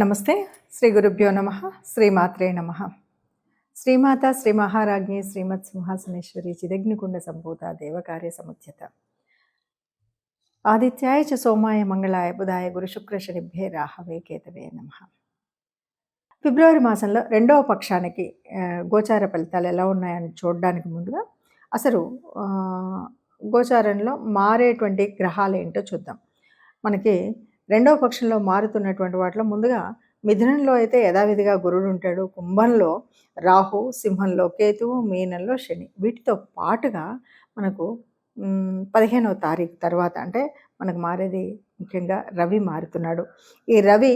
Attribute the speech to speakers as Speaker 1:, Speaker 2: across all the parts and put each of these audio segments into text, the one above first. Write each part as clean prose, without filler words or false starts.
Speaker 1: నమస్తే. శ్రీ గురుభ్యో నమః. శ్రీమాత్రే నమః. శ్రీమాత శ్రీ మహారాజ్ఞి శ్రీమత్ సింహాసనేశ్వరి చిదగ్నికుండ సంభూత దేవకార్య సముద్యత ఆదిత్యాయ చ సోమాయ మంగళాయ బుధాయ గురు శుక్ర శనిభ్యే రాహవే కేతవే నమః. ఫిబ్రవరి మాసంలో రెండవ పక్షానికి గోచార ఫలితాలు ఎలా ఉన్నాయని చూడడానికి ముందుగా అసలు గోచారంలో మారేటువంటి గ్రహాలు ఏంటో చూద్దాం. మనకి రెండవ పక్షంలో మారుతున్నటువంటి వాటిలో ముందుగా మిథునంలో అయితే యథావిధిగా గురుడు ఉంటాడు, కుంభంలో రాహు, సింహంలో కేతువు, మీనంలో శని. వీటితో పాటుగా మనకు 15వ తారీఖు తర్వాత అంటే మనకు మారేది ముఖ్యంగా రవి మారుతున్నాడు. ఈ రవి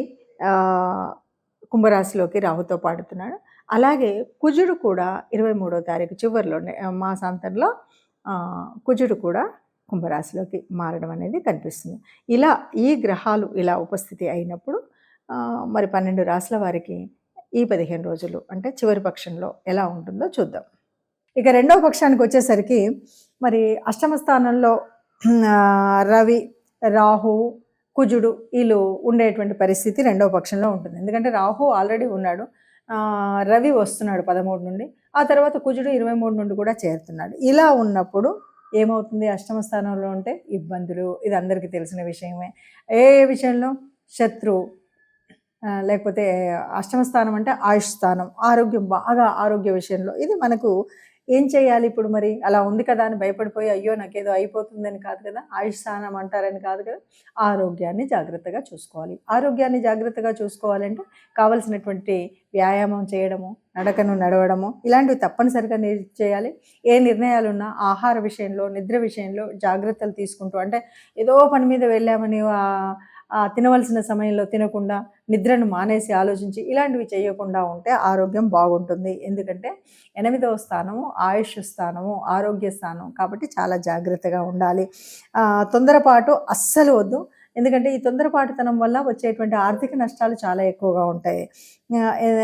Speaker 1: కుంభరాశిలోకి రాహుతో పాడుతున్నాడు. అలాగే కుజుడు కూడా 23వ తారీఖు చివరిలోనే మాసాంతంలో కుజుడు కూడా కుంభరాశిలోకి మారడం అనేది కనిపిస్తుంది. ఇలా ఈ గ్రహాలు ఇలా ఉపస్థితి అయినప్పుడు మరి 12 రాశుల వారికి ఈ 15 రోజులు అంటే చివరి పక్షంలో ఎలా ఉంటుందో చూద్దాం. ఇక రెండవ పక్షానికి వచ్చేసరికి మరి అష్టమ స్థానంలో రవి, రాహు, కుజుడు వీళ్ళు ఉండేటువంటి పరిస్థితి రెండవ పక్షంలో ఉంటుంది. ఎందుకంటే రాహు ఆల్రెడీ ఉన్నాడు, రవి వస్తున్నాడు 13 నుండి, ఆ తర్వాత కుజుడు 23 నుండి కూడా చేరుతున్నాడు. ఇలా ఉన్నప్పుడు ఏమవుతుంది? అష్టమ స్థానంలో ఉంటే ఇబ్బందులు, ఇది అందరికీ తెలిసిన విషయమే. ఏ విషయంలో? శత్రువు, లేకపోతే అష్టమ స్థానం అంటే ఆయుష్ స్థానం, ఆరోగ్యం, బాగా ఆరోగ్య విషయంలో ఇది మనకు ఏం చేయాలి ఇప్పుడు? మరి అలా ఉంది కదా అని భయపడిపోయి అయ్యో నాకేదో అయిపోతుందని కాదు కదా, ఆయుష్ స్థానం అంటారని కాదు కదా. ఆరోగ్యాన్ని జాగ్రత్తగా చూసుకోవాలి. ఆరోగ్యాన్ని జాగ్రత్తగా చూసుకోవాలంటే కావలసినటువంటి వ్యాయామం చేయడము, నడకను నడవడము ఇలాంటివి తప్పనిసరిగా చేయాలి. ఏ నిర్ణయాలున్నా ఆహార విషయంలో, నిద్ర విషయంలో జాగ్రత్తలు తీసుకుంటూ, అంటే ఏదో పని మీద వెళ్ళామని తినవలసిన సమయంలో తినకుండా నిద్రను మానేసి ఆలోచించి ఇలాంటివి చేయకుండా ఉంటే ఆరోగ్యం బాగుంటుంది. ఎందుకంటే 8వ స్థానము ఆయుష్ స్థానము, ఆరోగ్య స్థానం కాబట్టి చాలా జాగ్రత్తగా ఉండాలి. తొందరపాటు అస్సలు వద్దు. ఎందుకంటే ఈ తొందరపాటుతనం వల్ల వచ్చేటువంటి ఆర్థిక నష్టాలు చాలా ఎక్కువగా ఉంటాయి.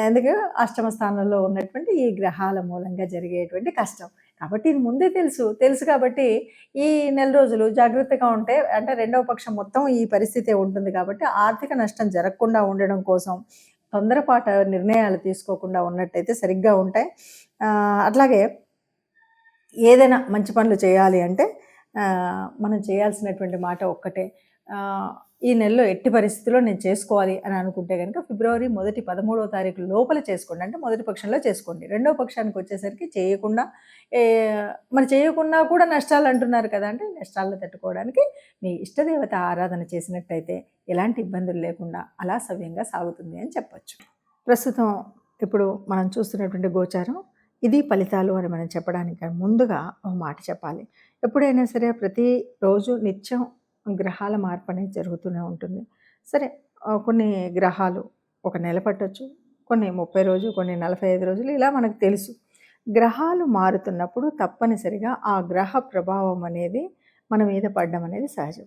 Speaker 1: ఎందుకు? అష్టమ స్థానంలో ఉన్నటువంటి ఈ గ్రహాల మూలంగా జరిగేటువంటి కష్టం. కాబట్టి ఇది ముందే తెలుసు కాబట్టి ఈ నెల రోజులు జాగ్రత్తగా ఉంటే, అంటే రెండవ పక్షం మొత్తం ఈ పరిస్థితే ఉంటుంది కాబట్టి ఆర్థిక నష్టం జరగకుండా ఉండడం కోసం తొందరపాటు నిర్ణయాలు తీసుకోకుండా ఉన్నట్టయితే సరిగ్గా ఉంటాయి. అట్లాగే ఏదైనా మంచి పనులు చేయాలి అంటే మనం చేయాల్సినటువంటి మాట ఒక్కటే, ఈ నెలలో ఎట్టి పరిస్థితుల్లో నేను చేసుకోవాలి అని అనుకుంటే కనుక ఫిబ్రవరి 13వ తారీఖు లోపల చేసుకోండి. అంటే మొదటి పక్షంలో చేసుకోండి. రెండవ పక్షానికి వచ్చేసరికి చేయకుండా, మరి చేయకుండా కూడా నష్టాలు అంటున్నారు కదా, అంటే నష్టాలను తట్టుకోవడానికి మీ ఇష్టదేవత ఆరాధన చేసినట్టయితే ఎలాంటి ఇబ్బందులు లేకుండా అలా సవ్యంగా సాగుతుంది అని చెప్పచ్చు. ప్రస్తుతం ఇప్పుడు మనం చూస్తున్నటువంటి గోచారం ఇది ఫలితాలు అని మనం చెప్పడానికి ముందుగా ఒక మాట చెప్పాలి. ఎప్పుడైనా సరే ప్రతిరోజు నిత్యం గ్రహాల మార్పు అనేది జరుగుతూనే ఉంటుంది. సరే, కొన్ని గ్రహాలు ఒక నెల పట్టొచ్చు, కొన్ని 30 రోజులు, కొన్ని 45 రోజులు, ఇలా మనకు తెలుసు. గ్రహాలు మారుతున్నప్పుడు తప్పనిసరిగా ఆ గ్రహ ప్రభావం అనేది మన మీద పడడం అనేది సహజం.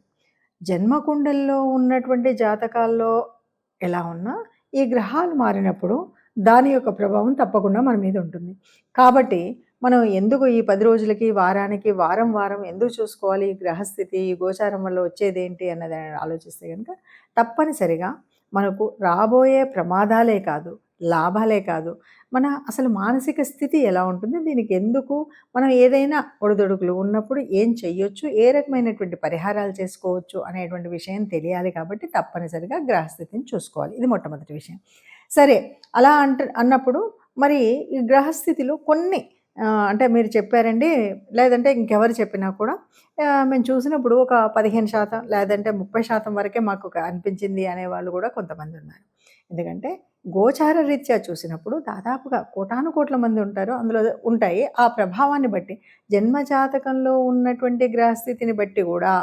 Speaker 1: జన్మకుండల్లో ఉన్నటువంటి జాతకాల్లో ఎలా ఉన్నా ఈ గ్రహాలు మారినప్పుడు దాని యొక్క ప్రభావం తప్పకుండా మన మీద ఉంటుంది. కాబట్టి మనం ఎందుకు ఈ 10 రోజులకి, వారానికి, వారం ఎందుకు చూసుకోవాలి? ఈ గ్రహస్థితి, ఈ గోచారం వల్ల వచ్చేదేంటి అన్నది ఆలోచిస్తే కనుక తప్పనిసరిగా మనకు రాబోయే ప్రమాదాలే కాదు, లాభాలే కాదు, మన అసలు మానసిక స్థితి ఎలా ఉంటుంది, దీనికి ఎందుకు, మనం ఏదైనా ఒడిదొడుకులు ఉన్నప్పుడు ఏం చెయ్యొచ్చు, ఏ రకమైనటువంటి పరిహారాలు చేసుకోవచ్చు అనేటువంటి విషయం తెలియాలి. కాబట్టి తప్పనిసరిగా గ్రహస్థితిని చూసుకోవాలి. ఇది మొట్టమొదటి విషయం. సరే, అలా అన్నప్పుడు మరి ఈ గ్రహస్థితిలో కొన్ని అంటే మీరు చెప్పారండి, లేదంటే ఇంకెవరు చెప్పినా కూడా మేము చూసినప్పుడు ఒక 15% లేదంటే 30% వరకే మాకు అనిపించింది అనేవాళ్ళు కూడా కొంతమంది ఉన్నారు. ఎందుకంటే గోచార రీత్యా చూసినప్పుడు దాదాపుగా కోటాను కోట్ల మంది ఉంటారు, అందులో ఉంటాయి. ఆ ప్రభావాన్ని బట్టి, జన్మజాతకంలో ఉన్నటువంటి గ్రహస్థితిని బట్టి కూడా,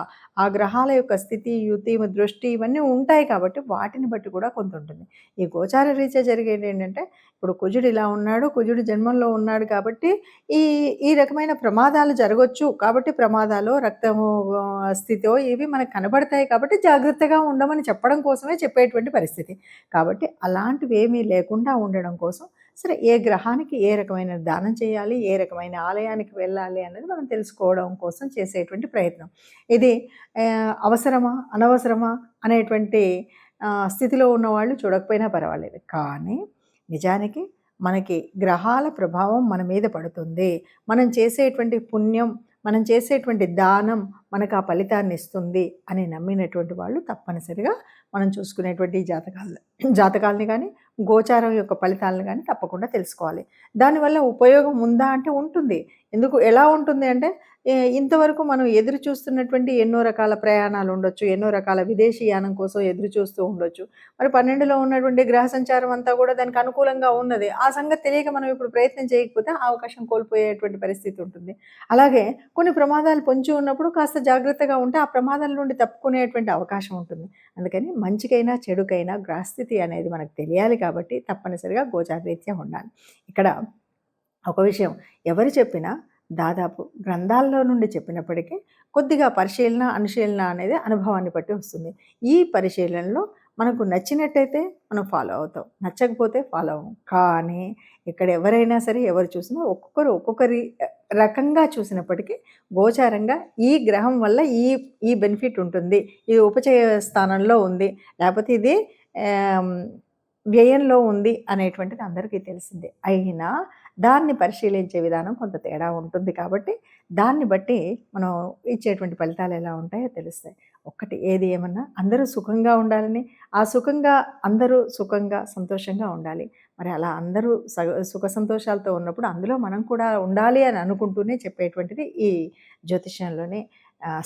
Speaker 1: ఆ గ్రహాల యొక్క స్థితి, యుతి, దృష్టి ఇవన్నీ ఉంటాయి కాబట్టి వాటిని బట్టి కూడా కొంత ఉంటుంది. ఈ గోచార రీత్యా జరిగేది ఏంటంటే, ఇప్పుడు కుజుడు ఇలా ఉన్నాడు, కుజుడు జన్మంలో ఉన్నాడు కాబట్టి ఈ ఈ రకమైన ప్రమాదాలు జరగవచ్చు. కాబట్టి ప్రమాదాలు, రక్తము స్థితో ఇవి మనకు కనబడతాయి కాబట్టి జాగ్రత్తగా ఉండమని చెప్పడం కోసమే చెప్పేటువంటి పరిస్థితి. కాబట్టి అలాంటివి ఏమీ లేకుండా ఉండడం కోసం సరే, ఏ గ్రహానికి ఏ రకమైన దానం చేయాలి, ఏ రకమైన ఆలయానికి వెళ్ళాలి అనేది మనం తెలుసుకోవడం కోసం చేసేటువంటి ప్రయత్నం. ఇది అవసరమా, అనవసరమా అనేటువంటి స్థితిలో ఉన్నవాళ్ళు చూడకపోయినా పర్వాలేదు. కానీ నిజానికి మనకి గ్రహాల ప్రభావం మన మీద పడుతుంది. మనం చేసేటువంటి పుణ్యం, మనం చేసేటువంటి దానం మనకు ఆ ఫలితాన్ని ఇస్తుంది అని నమ్మినటువంటి వాళ్ళు తప్పనిసరిగా మనం చూసుకునేటువంటి జాతకాలని కానీ, గోచారం యొక్క ఫలితాలను కానీ తప్పకుండా తెలుసుకోవాలి. దానివల్ల ఉపయోగం ఉందా అంటే ఉంటుంది. ఎలా ఉంటుంది అంటే ఇంతవరకు మనం ఎదురు చూస్తున్నటువంటి ఎన్నో రకాల ప్రయాణాలు ఉండొచ్చు, ఎన్నో రకాల విదేశీ యానం కోసం ఎదురు చూస్తూ ఉండొచ్చు. మరి 12లో ఉన్నటువంటి గ్రహ సంచారం అంతా కూడా దానికి అనుకూలంగా ఉన్నది. ఆ సంగతి తెలియక మనం ఇప్పుడు ప్రయత్నం చేయకపోతే ఆ అవకాశం కోల్పోయేటువంటి పరిస్థితి ఉంటుంది. అలాగే కొన్ని ప్రమాదాలు పొంచి ఉన్నప్పుడు కాస్త జాగ్రత్తగా ఉంటే ఆ ప్రమాదాల నుండి తప్పుకునేటువంటి అవకాశం ఉంటుంది. అందుకని మంచికైనా చెడుకైనా గ్రహస్థితి అనేది మనకు తెలియాలి కాబట్టి తప్పనిసరిగా గోచారరీత్యా ఉండాలి. ఇక్కడ ఒక విషయం ఎవరు చెప్పినా దాదాపు గ్రంథాల్లో నుండి చెప్పినప్పటికీ కొద్దిగా పరిశీలన, అనుశీలన అనేది అనుభవాన్ని బట్టి వస్తుంది. ఈ పరిశీలనలో మనకు నచ్చినట్టయితే మనం ఫాలో అవుతాం, నచ్చకపోతే ఫాలో అవ్వం. కానీ ఇక్కడ ఎవరైనా సరే ఎవరు చూసినా ఒక్కొక్కరి రకంగా చూసినప్పటికీ గోచారంగా ఈ గ్రహం వల్ల ఈ బెనిఫిట్ ఉంటుంది, ఇది ఉపచయ స్థానంలో ఉంది, లేకపోతే ఇది వ్యయంలో ఉంది అనేటువంటిది అందరికీ తెలిసిందే. అయినా దాన్ని పరిశీలించే విధానం కొంత తేడా ఉంటుంది కాబట్టి దాన్ని బట్టి మనం ఇచ్చేటువంటి ఫలితాలు ఎలా ఉంటాయో తెలుస్తాయి. ఏది ఏమన్నా అందరూ సుఖంగా ఉండాలని, అందరూ సుఖంగా సంతోషంగా ఉండాలి. మరి అలా అందరూ సుఖ సంతోషాలతో ఉన్నప్పుడు అందులో మనం కూడా ఉండాలి అని అనుకుంటూనే చెప్పేటువంటిది ఈ జ్యోతిష్యంలోని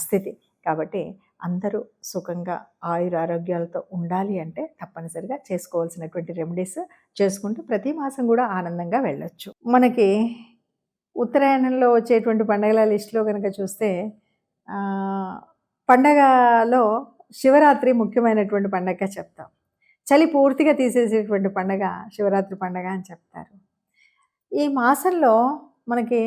Speaker 1: స్థితి. కాబట్టి అందరూ సుఖంగా ఆయురారోగ్యాలతో ఉండాలి అంటే తప్పనిసరిగా చేసుకోవాల్సినటువంటి రెమెడీస్ చేసుకుంటూ ప్రతి మాసం కూడా ఆనందంగా వెళ్ళొచ్చు. మనకి ఉత్తరాయణంలో వచ్చేటువంటి పండగల లిస్టులో కనుక చూస్తే పండగలో శివరాత్రి ముఖ్యమైనటువంటి పండగగా చెప్తాం. చలి పూర్తిగా తీసేసేటువంటి పండగ శివరాత్రి పండగ అని చెప్తారు. ఈ మాసంలో మనకి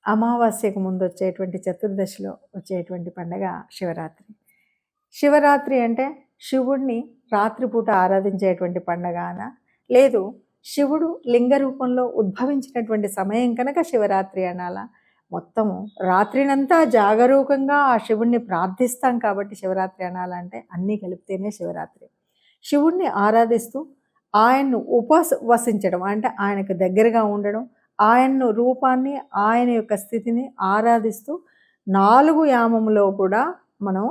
Speaker 1: అమావాస్యకు ముందు వచ్చేటువంటి చతుర్దశిలో వచ్చేటువంటి పండగ శివరాత్రి. శివరాత్రి అంటే శివుడిని రాత్రిపూట ఆరాధించేటువంటి పండగన, లేదు శివుడు లింగ రూపంలో ఉద్భవించినటువంటి సమయం కనుక శివరాత్రి అనాలా. మొత్తము రాత్రినంతా జాగరూకంగా ఆ శివుణ్ణి ప్రార్థిస్తాం కాబట్టి శివరాత్రి అనాలంటే అన్నీ కలిపితేనే శివరాత్రి. శివుణ్ణి ఆరాధిస్తూ ఆయన్ను ఉపవసించడం అంటే ఆయనకు దగ్గరగా ఉండడం, ఆయన రూపాన్ని, ఆయన యొక్క స్థితిని ఆరాధిస్తూ 4 యామములో కూడా మనం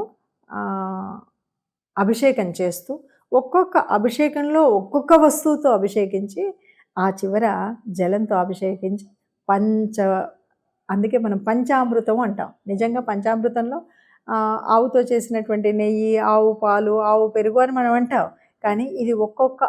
Speaker 1: అభిషేకం చేస్తూ ఒక్కొక్క అభిషేకంలో ఒక్కొక్క వస్తువుతో అభిషేకించి ఆ చివర జలంతో అభిషేకించి అందుకే మనం పంచామృతం అంటాం. నిజంగా పంచామృతంలో ఆవుతో చేసినటువంటి నెయ్యి, ఆవు పాలు, ఆవు పెరుగు అని మనం అంటాం. కానీ ఇది ఒక్కొక్క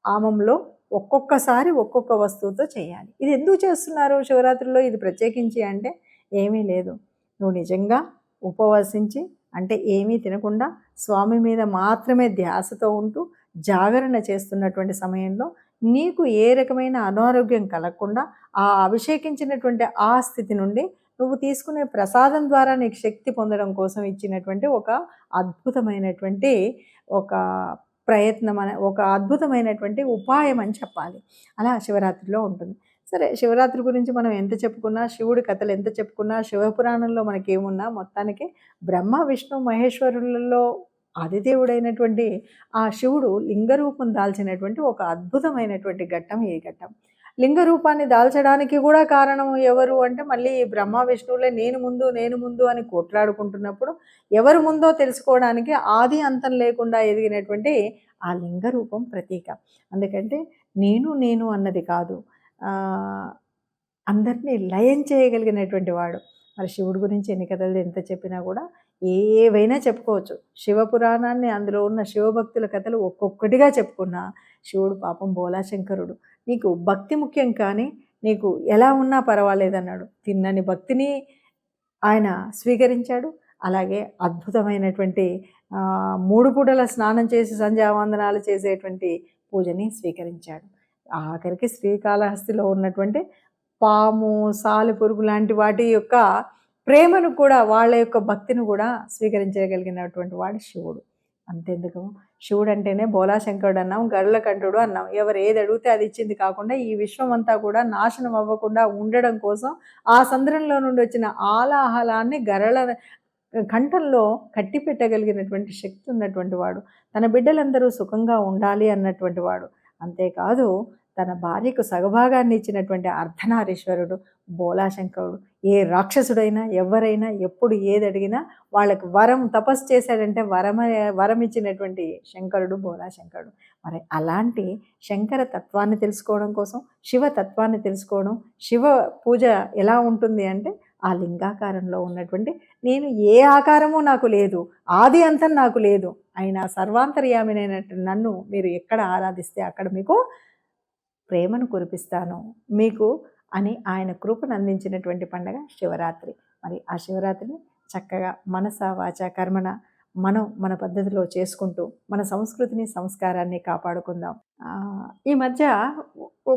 Speaker 1: ఆమంలో ఒక్కొక్కసారి ఒక్కొక్క వస్తువుతో చేయాలి. ఇది ఎందుకు చేస్తున్నారు శివరాత్రిలో ఇది ప్రత్యేకించి అంటే ఏమీ లేదు. నువ్వు నిజంగా ఉపవసించి అంటే ఏమీ తినకుండా స్వామి మీద మాత్రమే ధ్యాసతో ఉంటూ జాగరణ చేస్తున్నటువంటి సమయంలో నీకు ఏ రకమైన అనారోగ్యం కలగకుండా ఆ అభిషేకించినటువంటి ఆ స్థితి నుండి నువ్వు తీసుకునే ప్రసాదం ద్వారా నీకు శక్తి పొందడం కోసం ఇచ్చినటువంటి ఒక అద్భుతమైనటువంటి ఒక ప్రయత్నం ఒక అద్భుతమైనటువంటి ఉపాయం అని చెప్పాలి. అలా శివరాత్రిలో ఉంటుంది. సరే, శివరాత్రి గురించి మనం ఎంత చెప్పుకున్నా, శివుడి కథలు ఎంత చెప్పుకున్నా, శివపురాణంలో మనకేమున్నా మొత్తానికి బ్రహ్మ విష్ణు మహేశ్వరులలో ఆదిదేవుడైనటువంటి ఆ శివుడు లింగరూపం దాల్చినటువంటి ఒక అద్భుతమైనటువంటి ఘట్టం ఈ ఘట్టం. లింగ రూపాన్ని దాల్చడానికి కూడా కారణం ఎవరు అంటే మళ్ళీ బ్రహ్మ విష్ణువులే నేను ముందు అని కొట్లాడుకుంటున్నప్పుడు ఎవరు ముందో తెలుసుకోవడానికి ఆది అంతం లేకుండా ఎదిగినటువంటి ఆ లింగ రూపం ప్రతీక. అందుకంటే నేను అన్నది కాదు, అందరినీ లయం చేయగలిగినటువంటి వాడు. మరి శివుడి గురించి ఎన్ని కథలు ఎంత చెప్పినా కూడా ఏవైనా చెప్పుకోవచ్చు. శివపురాణాన్ని అందులో ఉన్న శివభక్తుల కథలు ఒక్కొక్కటిగా చెప్పుకున్నా శివుడు పాపం బోలాశంకరుడు. నీకు భక్తి ముఖ్యం కానీ నీకు ఎలా ఉన్నా పర్వాలేదన్నాడు. తిన్నని భక్తిని ఆయన స్వీకరించాడు. అలాగే అద్భుతమైనటువంటి 3 పూటల స్నానం చేసి సంధ్యావందనాలు చేసేటువంటి పూజని స్వీకరించాడు. ఆఖరికి శ్రీకాళహస్తిలో ఉన్నటువంటి పాము, సాలెపురుగు లాంటి వాటి యొక్క ప్రేమను కూడా, వాళ్ళ యొక్క భక్తిని కూడా స్వీకరించగలిగినటువంటి వాడు శివుడు. అంతెందుకు, శివుడు అంటేనే బోలాశంకరుడు అన్నాం, గరుల కంఠుడు అన్నాం. ఎవరు ఏది అడిగితే అది ఇచ్చింది కాకుండా ఈ విశ్వం అంతా కూడా నాశనం అవ్వకుండా ఉండడం కోసం ఆ సంద్రంలో నుండి వచ్చిన ఆలాహలాన్ని కంఠంలో కట్టి పెట్టగలిగినటువంటి శక్తి ఉన్నటువంటి వాడు, తన బిడ్డలందరూ సుఖంగా ఉండాలి అన్నటువంటి వాడు. అంతేకాదు తన భార్యకు సగభాగాన్ని ఇచ్చినటువంటి అర్ధనారీశ్వరుడు బోలాశంకరుడు. ఏ రాక్షసుడైనా ఎవరైనా ఎప్పుడు ఏది అడిగినా వాళ్ళకి వరం తపస్సు చేశాడంటే వరం ఇచ్చినటువంటి శంకరుడు బోలాశంకరుడు. మరి అలాంటి శంకర తత్వాన్ని తెలుసుకోవడం కోసం, శివ తత్వాన్ని తెలుసుకోవడం, శివ పూజ ఎలా ఉంటుంది అంటే ఆ లింగాకారంలో ఉన్నటువంటి నేను ఏ ఆకారము నాకు లేదు, ఆది అంతం నాకు లేదు, అయినా సర్వాంతర్యామినైనట్టు నన్ను మీరు ఎక్కడ ఆరాధిస్తే అక్కడ మీకు ప్రేమను కురిపిస్తాను మీకు అని ఆయన కృపను అందించినటువంటి పండగ శివరాత్రి. మరి ఆ శివరాత్రిని చక్కగా మనస వాచ కర్మణ మన పద్ధతిలో చేసుకుంటూ మన సంస్కృతిని సంస్కారాన్ని కాపాడుకుందాం. ఈ మధ్య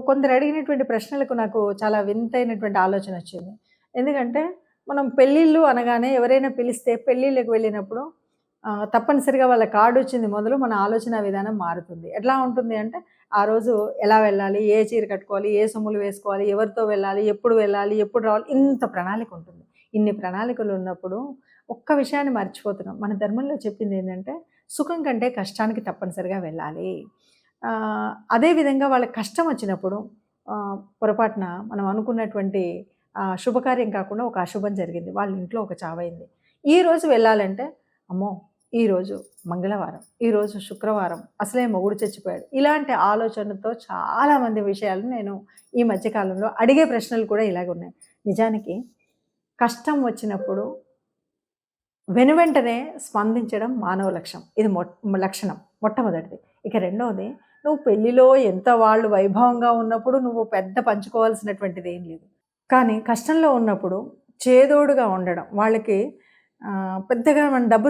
Speaker 1: కొందరు అడిగినటువంటి ప్రశ్నలకు నాకు చాలా వింతైనటువంటి ఆలోచన వచ్చింది. ఎందుకంటే మనం పెళ్ళిళ్ళు అనగానే ఎవరైనా పిలిస్తే పెళ్ళిళ్ళకి వెళ్ళినప్పుడు తప్పనిసరిగా వాళ్ళ కార్డు వచ్చింది మొదలు మన ఆలోచన విధానం మారుతుంది. ఎట్లా ఉంటుంది అంటే ఆ రోజు ఎలా వెళ్ళాలి, ఏ చీర కట్టుకోవాలి, ఏ సొమ్ములు వేసుకోవాలి, ఎవరితో వెళ్ళాలి, ఎప్పుడు వెళ్ళాలి, ఎప్పుడు రావాలి, ఇంత ప్రణాళిక ఉంటుంది. ఇన్ని ప్రణాళికలు ఉన్నప్పుడు ఒక్క విషయాన్ని మర్చిపోతున్నాం. మన ధర్మంలో చెప్పింది ఏంటంటే సుఖం కంటే కష్టానికి తప్పనిసరిగా వెళ్ళాలి. అదేవిధంగా వాళ్ళకి కష్టం వచ్చినప్పుడు పొరపాటున మనం అనుకున్నటువంటి శుభకార్యం కాకుండా ఒక అశుభం జరిగింది, వాళ్ళ ఇంట్లో ఒక చావైంది. ఈరోజు వెళ్ళాలంటే అమ్మో ఈరోజు మంగళవారం, ఈరోజు శుక్రవారం, అసలే మొగుడు చచ్చిపోయాడు, ఇలాంటి ఆలోచనతో చాలామంది విషయాలు నేను ఈ మధ్యకాలంలో అడిగే ప్రశ్నలు కూడా ఇలాగ ఉన్నాయి. నిజానికి కష్టం వచ్చినప్పుడు వెనువెంటనే స్పందించడం మానవ లక్షణం. ఇది లక్షణం మొట్టమొదటిది. ఇక రెండవది, నువ్వు పెళ్ళిలో ఎంత వాళ్ళు వైభవంగా ఉన్నప్పుడు నువ్వు పెద్ద పంచుకోవాల్సినటువంటిది ఏం లేదు. కానీ కష్టంలో ఉన్నప్పుడు చేదోడుగా ఉండడం, వాళ్ళకి పెద్దగా మన డబ్బు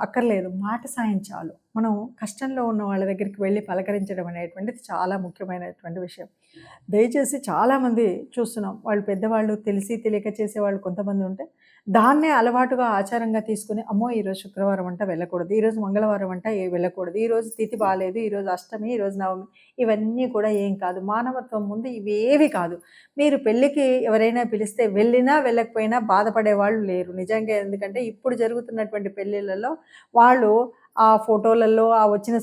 Speaker 1: అక్కర్లేదు, మాట సాయం చాలు. మనం కష్టంలో ఉన్న వాళ్ళ దగ్గరికి వెళ్ళి పలకరించడం అనేటువంటిది చాలా ముఖ్యమైనటువంటి విషయం. దయచేసి చాలామంది చూస్తున్నాం, వాళ్ళు పెద్దవాళ్ళు తెలిసి తెలియక చేసేవాళ్ళు కొంతమంది ఉంటే దాన్నే అలవాటుగా ఆచారంగా తీసుకుని అమ్మో ఈరోజు శుక్రవారం అంట వెళ్ళకూడదు, ఈరోజు మంగళవారం అంట వెళ్ళకూడదు, ఈరోజు తిథి బాగాలేదు, ఈరోజు అష్టమి, ఈరోజు నవమి, ఇవన్నీ కూడా ఏం కాదు. మానవత్వం ముందు ఇవేవి కాదు. మీరు పెళ్ళికి ఎవరైనా పిలిస్తే వెళ్ళినా వెళ్ళకపోయినా బాధపడే వాళ్ళు లేరు నిజంగా. ఎందుకంటే ఇప్పుడు జరుగుతున్నటువంటి పెళ్ళిళ్ళలో వాళ్ళు ఆ ఫోటోలలో ఆ వచ్చిన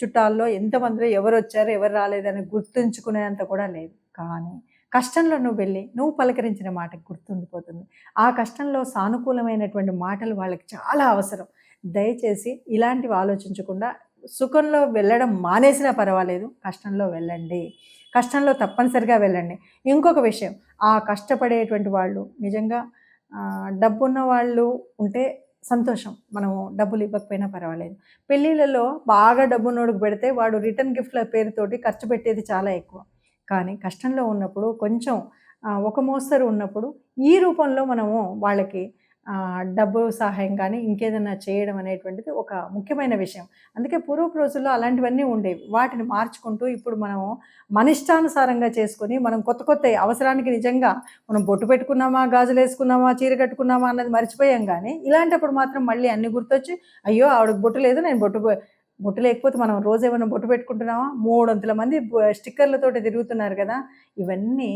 Speaker 1: చుట్టాల్లో ఎంతమందిలో ఎవరు వచ్చారు ఎవరు రాలేదని గుర్తుంచుకునేంత కూడా లేదు. కానీ కష్టంలో నువ్వు వెళ్ళి నువ్వు పలకరించిన మాటకు గుర్తుండిపోతుంది. ఆ కష్టంలో సానుకూలమైనటువంటి మాటలు వాళ్ళకి చాలా అవసరం. దయచేసి ఇలాంటివి ఆలోచించకుండా సుఖంలో వెళ్ళడం మానేసినా పర్వాలేదు, కష్టంలో వెళ్ళండి, కష్టంలో తప్పనిసరిగా వెళ్ళండి. ఇంకొక విషయం, ఆ కష్టపడేటువంటి వాళ్ళు నిజంగా డబ్బున్న వాళ్ళు ఉంటే సంతోషం, మనము డబ్బులు ఇవ్వకపోయినా పర్వాలేదు. పెళ్ళిళ్ళలో బాగా డబ్బున్నోడికి పెడితే వాడు రిటర్న్ గిఫ్ట్ల పేరుతోటి ఖర్చు పెట్టేది చాలా ఎక్కువ. కానీ కష్టంలో ఉన్నప్పుడు కొంచెం ఒక మోస్తరు ఉన్నప్పుడు ఈ రూపంలో మనము వాళ్ళకి డబ్బు సహాయం కానీ ఇంకేదైనా చేయడం అనేటువంటిది ఒక ముఖ్యమైన విషయం. అందుకే పూర్వపు రోజుల్లో అలాంటివన్నీ ఉండేవి. వాటిని మార్చుకుంటూ ఇప్పుడు మనము మన ఇష్టానుసారంగా చేసుకొని మనం కొత్త కొత్త అవసరానికి నిజంగా మనం బొట్టు పెట్టుకున్నామా, గాజులు వేసుకున్నామా, చీర కట్టుకున్నామా అన్నది మర్చిపోయాం. కానీ ఇలాంటప్పుడు మాత్రం మళ్ళీ అన్ని గుర్తొచ్చి అయ్యో ఆవిడకి బొట్టు లేదు, నేను బొట్టు లేకపోతే మనం రోజు ఏమైనా బొట్టు పెట్టుకుంటున్నామా, 300 మంది స్టిక్కర్లతోటి తిరుగుతున్నారు కదా. ఇవన్నీ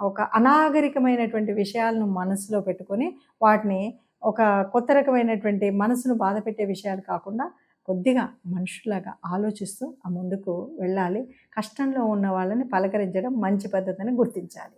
Speaker 1: ఒక అనాగరికమైనటువంటి విషయాలను మనసులో పెట్టుకొని వాటిని ఒక కొత్త రకమైనటువంటి మనసును బాధపెట్టే విషయాలు కాకుండా కొద్దిగా మనుషులాగా ఆలోచిస్తూ ముందుకు వెళ్ళాలి. కష్టంలో ఉన్న వాళ్ళని పలకరించడం మంచి పద్ధతిని గుర్తించాలి.